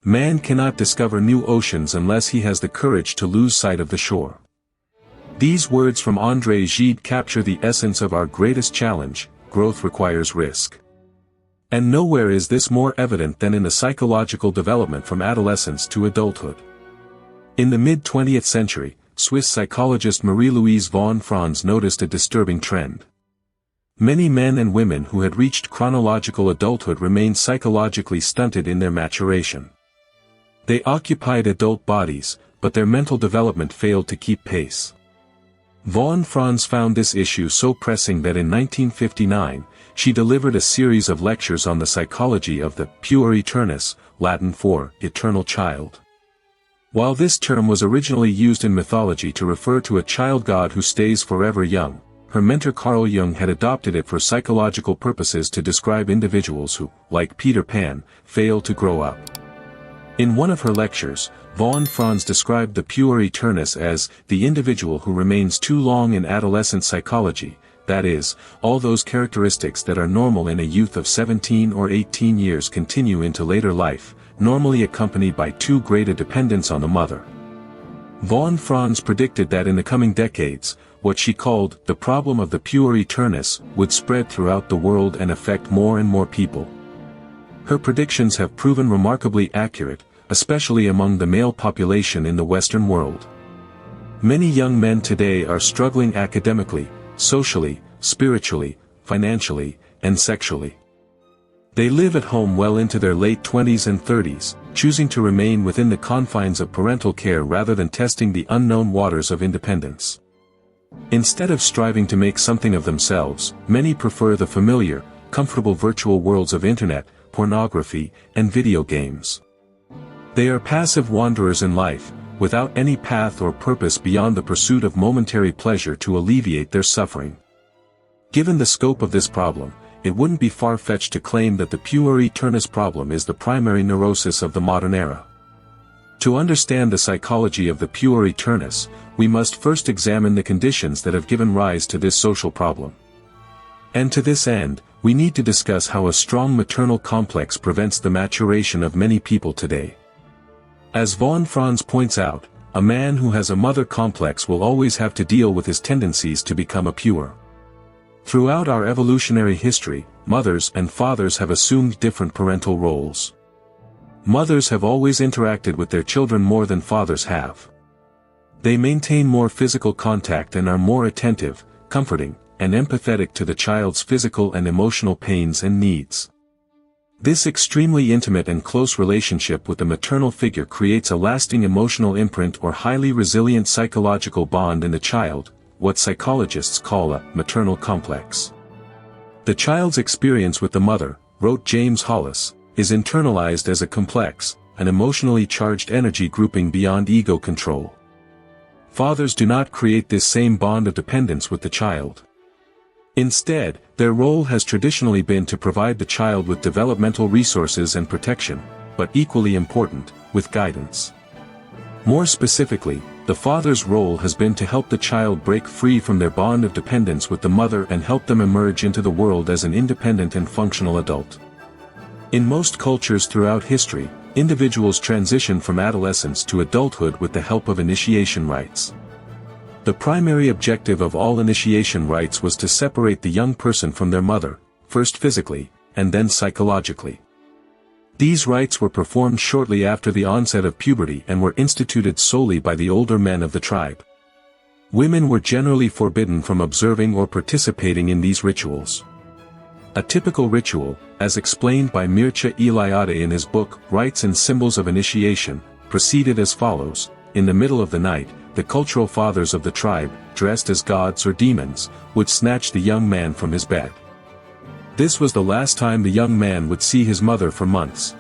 Man cannot discover new oceans unless he has the courage to lose sight of the shore. These words from André Gide capture the essence of our greatest challenge: growth requires risk. And nowhere is this more evident than in the psychological development from adolescence to adulthood. In the mid-20th century, Swiss psychologist Marie-Louise von Franz noticed a disturbing trend. Many men and women who had reached chronological adulthood remained psychologically stunted in their maturation. They occupied adult bodies, but their mental development failed to keep pace. Von Franz found this issue so pressing that in 1959, she delivered a series of lectures on the psychology of the puer aeternus, Latin for eternal child. While this term was originally used in mythology to refer to a child god who stays forever young, her mentor Carl Jung had adopted it for psychological purposes to describe individuals who, like Peter Pan, fail to grow up. In one of her lectures, von Franz described the puer aeternus as the individual who remains too long in adolescent psychology, that is, all those characteristics that are normal in a youth of 17 or 18 years continue into later life, normally accompanied by too great a dependence on the mother. Von Franz predicted that in the coming decades, what she called the problem of the puer aeternus would spread throughout the world and affect more and more people. Her predictions have proven remarkably accurate, especially among the male population in the Western world. Many young men today are struggling academically, socially, spiritually, financially, and sexually. They live at home well into their late 20s and 30s, choosing to remain within the confines of parental care rather than testing the unknown waters of independence. Instead of striving to make something of themselves, many prefer the familiar, comfortable virtual worlds of internet, pornography, and video games. They are passive wanderers in life, without any path or purpose beyond the pursuit of momentary pleasure to alleviate their suffering. Given the scope of this problem, it wouldn't be far-fetched to claim that the puer aeternus problem is the primary neurosis of the modern era. To understand the psychology of the puer aeternus, we must first examine the conditions that have given rise to this social problem. And to this end, we need to discuss how a strong maternal complex prevents the maturation of many people today. As von Franz points out, a man who has a mother complex will always have to deal with his tendencies to become a puer. Throughout our evolutionary history, mothers and fathers have assumed different parental roles. Mothers have always interacted with their children more than fathers have. They maintain more physical contact and are more attentive, comforting, and empathetic to the child's physical and emotional pains and needs. This extremely intimate and close relationship with the maternal figure creates a lasting emotional imprint or highly resilient psychological bond in the child, what psychologists call a maternal complex. The child's experience with the mother, wrote James Hollis, is internalized as a complex, an emotionally charged energy grouping beyond ego control. Fathers do not create this same bond of dependence with the child. Instead, their role has traditionally been to provide the child with developmental resources and protection, but equally important, with guidance. More specifically, the father's role has been to help the child break free from their bond of dependence with the mother and help them emerge into the world as an independent and functional adult. In most cultures throughout history, individuals transition from adolescence to adulthood with the help of initiation rites. The primary objective of all initiation rites was to separate the young person from their mother, first physically, and then psychologically. These rites were performed shortly after the onset of puberty and were instituted solely by the older men of the tribe. Women were generally forbidden from observing or participating in these rituals. A typical ritual, as explained by Mircea Eliade in his book Rites and Symbols of Initiation, proceeded as follows. In the middle of the night, the cultural fathers of the tribe, dressed as gods or demons, would snatch the young man from his bed. This was the last time the young man would see his mother for months.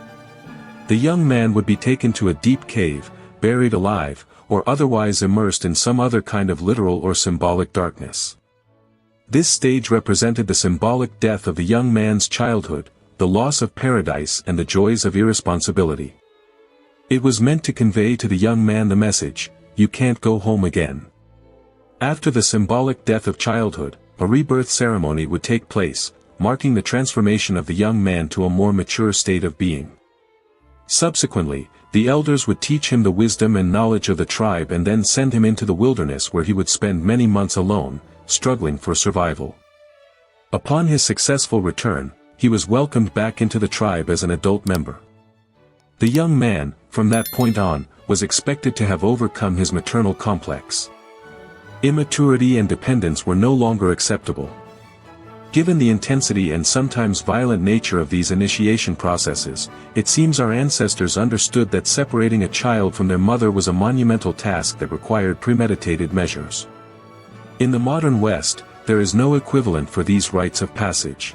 The young man would be taken to a deep cave, buried alive, or otherwise immersed in some other kind of literal or symbolic darkness. This stage represented the symbolic death of the young man's childhood, the loss of paradise and the joys of irresponsibility. It was meant to convey to the young man the message, "You can't go home again." After the symbolic death of childhood, a rebirth ceremony would take place, marking the transformation of the young man to a more mature state of being. Subsequently, The elders would teach him the wisdom and knowledge of the tribe and then send him into the wilderness where he would spend many months alone, struggling for survival. Upon his successful return, he was welcomed back into the tribe as an adult member. The young man, from that point on, was expected to have overcome his maternal complex. Immaturity and dependence were no longer acceptable. Given the intensity and sometimes violent nature of these initiation processes, it seems our ancestors understood that separating a child from their mother was a monumental task that required premeditated measures. In the modern West, there is no equivalent for these rites of passage.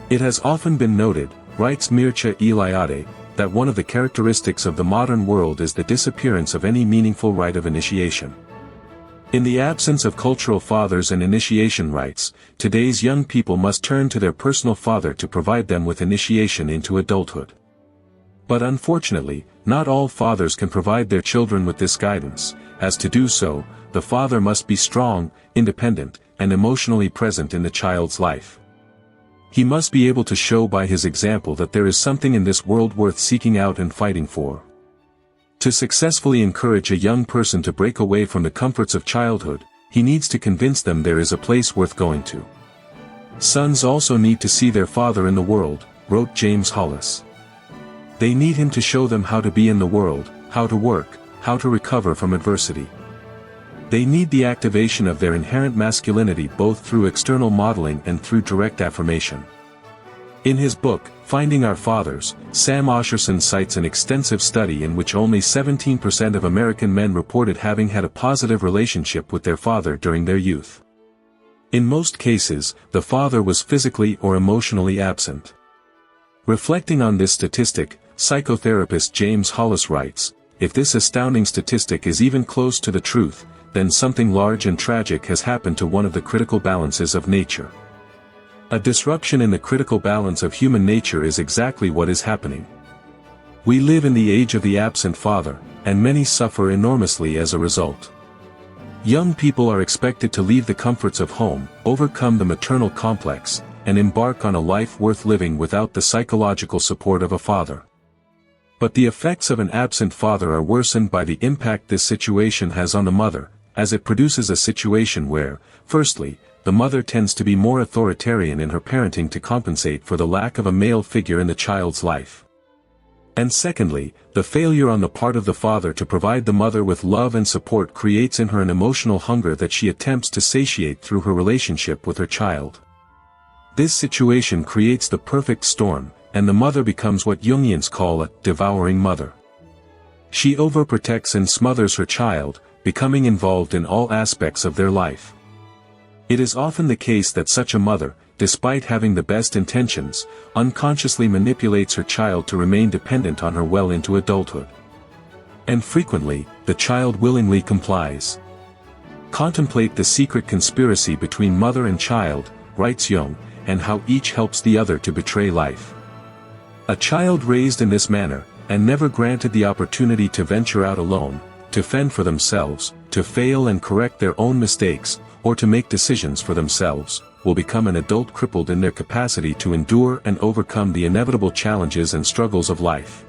It has often been noted, writes Mircea Eliade, that one of the characteristics of the modern world is the disappearance of any meaningful rite of initiation. In the absence of cultural fathers and initiation rites, today's young people must turn to their personal father to provide them with initiation into adulthood. But unfortunately, not all fathers can provide their children with this guidance, as to do so, the father must be strong, independent, and emotionally present in the child's life. He must be able to show by his example that there is something in this world worth seeking out and fighting for. To successfully encourage a young person to break away from the comforts of childhood, he needs to convince them there is a place worth going to. Sons also need to see their father in the world, wrote James Hollis. They need him to show them how to be in the world, how to work, how to recover from adversity. They need the activation of their inherent masculinity both through external modeling and through direct affirmation. In his book, Finding Our Fathers, Sam Osherson cites an extensive study in which only 17% of American men reported having had a positive relationship with their father during their youth. In most cases, the father was physically or emotionally absent. Reflecting on this statistic, psychotherapist James Hollis writes, "If this astounding statistic is even close to the truth, then something large and tragic has happened to one of the critical balances of nature." A disruption in the critical balance of human nature is exactly what is happening. We live in the age of the absent father, and many suffer enormously as a result. Young people are expected to leave the comforts of home, overcome the maternal complex, and embark on a life worth living without the psychological support of a father. But the effects of an absent father are worsened by the impact this situation has on the mother, as it produces a situation where, firstly, the mother tends to be more authoritarian in her parenting to compensate for the lack of a male figure in the child's life. And secondly, the failure on the part of the father to provide the mother with love and support creates in her an emotional hunger that she attempts to satiate through her relationship with her child. This situation creates the perfect storm, and the mother becomes what Jungians call a devouring mother. She overprotects and smothers her child, becoming involved in all aspects of their life. It is often the case that such a mother, despite having the best intentions, unconsciously manipulates her child to remain dependent on her well into adulthood. And frequently, the child willingly complies. Contemplate the secret conspiracy between mother and child, writes Jung, and how each helps the other to betray life. A child raised in this manner, and never granted the opportunity to venture out alone, to fend for themselves, to fail and correct their own mistakes, or to make decisions for themselves, will become an adult crippled in their capacity to endure and overcome the inevitable challenges and struggles of life.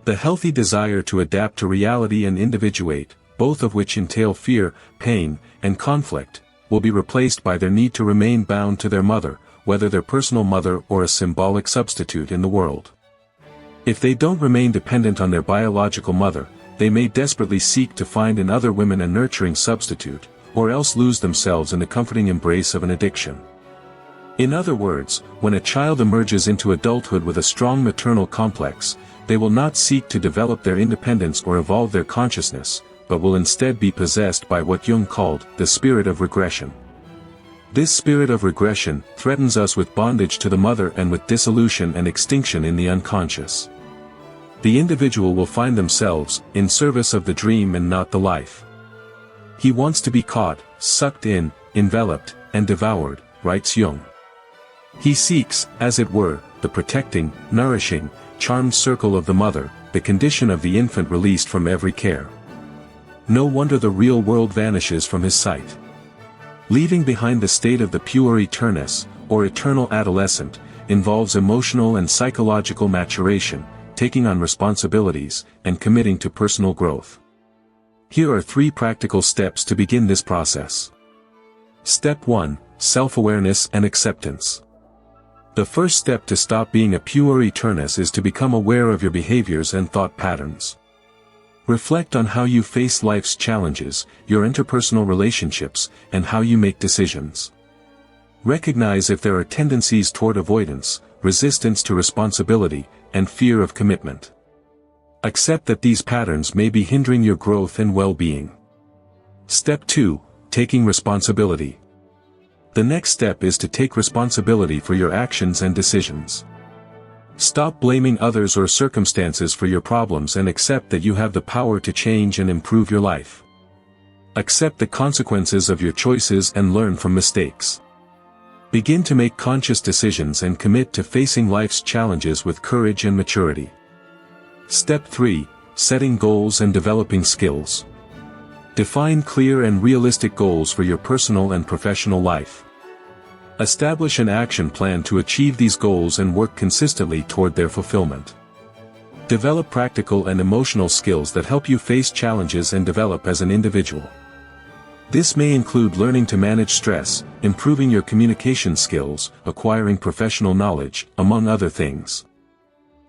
The healthy desire to adapt to reality and individuate, both of which entail fear, pain, and conflict, will be replaced by their need to remain bound to their mother, whether their personal mother or a symbolic substitute in the world. If they don't remain dependent on their biological mother, they may desperately seek to find in other women a nurturing substitute, or else lose themselves in the comforting embrace of an addiction. In other words, when a child emerges into adulthood with a strong maternal complex, they will not seek to develop their independence or evolve their consciousness, but will instead be possessed by what Jung called the spirit of regression. This spirit of regression threatens us with bondage to the mother and with dissolution and extinction in the unconscious. The individual will find themselves in service of the dream and not the life. He wants to be caught, sucked in, enveloped, and devoured, writes Jung. He seeks, as it were, the protecting, nourishing, charmed circle of the mother, the condition of the infant released from every care. No wonder the real world vanishes from his sight. Leaving behind the state of the puer aeternus, or eternal adolescent, involves emotional and psychological maturation, taking on responsibilities, and committing to personal growth. Here are 3 practical steps to begin this process. Step 1. Self-awareness and acceptance. The first step to stop being a puer aeternus is to become aware of your behaviors and thought patterns. Reflect on how you face life's challenges, your interpersonal relationships, and how you make decisions. Recognize if there are tendencies toward avoidance, resistance to responsibility, and fear of commitment. Accept that these patterns may be hindering your growth and well-being. Step 2. Taking responsibility. The next step is to take responsibility for your actions and decisions. Stop blaming others or circumstances for your problems and accept that you have the power to change and improve your life. Accept the consequences of your choices and learn from mistakes. Begin to make conscious decisions and commit to facing life's challenges with courage and maturity. Step 3. Setting goals and developing skills. Define clear and realistic goals for your personal and professional life. Establish an action plan to achieve these goals and work consistently toward their fulfillment. Develop practical and emotional skills that help you face challenges and develop as an individual. This may include learning to manage stress, improving your communication skills, acquiring professional knowledge, among other things.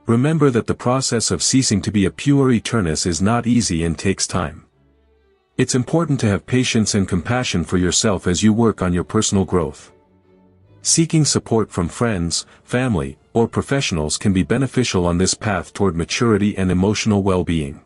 Remember that the process of ceasing to be a puer aeternus is not easy and takes time. It's important to have patience and compassion for yourself as you work on your personal growth. Seeking support from friends, family, or professionals can be beneficial on this path toward maturity and emotional well-being.